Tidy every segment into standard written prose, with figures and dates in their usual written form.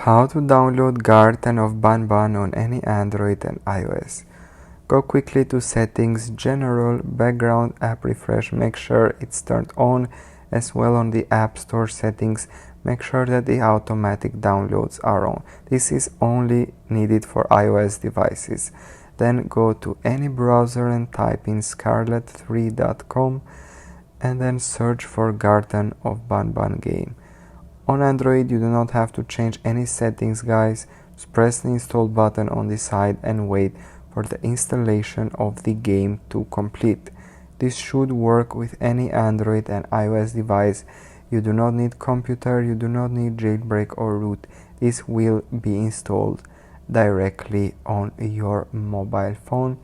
How to download Garten of Banban on any Android and iOS. Go quickly to Settings, General, Background App Refresh, make sure it's turned on. As well on the App Store settings, make sure that the automatic downloads are on. This is only needed for iOS devices. Then go to any browser and type in scarlet3.com and then search for Garten of Banban game. On Android you do not have to change any settings, guys. Just press the install button on the side and wait for the installation of the game to complete. This should work with any Android and iOS device. You do not need computer, you do not need jailbreak or root. This will be installed directly on your mobile phone.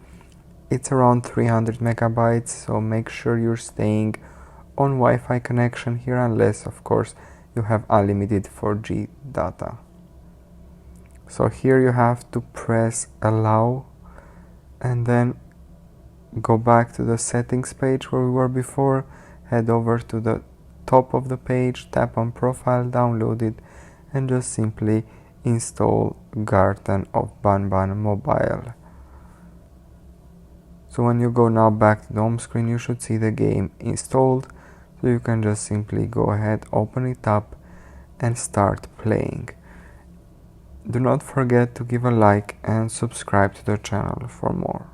It's around 300 megabytes, so make sure you're staying on Wi-Fi connection here, unless of course you have unlimited 4G data. So here you have to press allow and then go back to the settings page where we were before, head over to the top of the page, tap on profile, download it, and just simply install Garten of Banban mobile. So when you go now back to the home screen, you should see the game installed. So you can just simply go ahead, open it up and start playing. Do not forget to give a like and subscribe to the channel for more.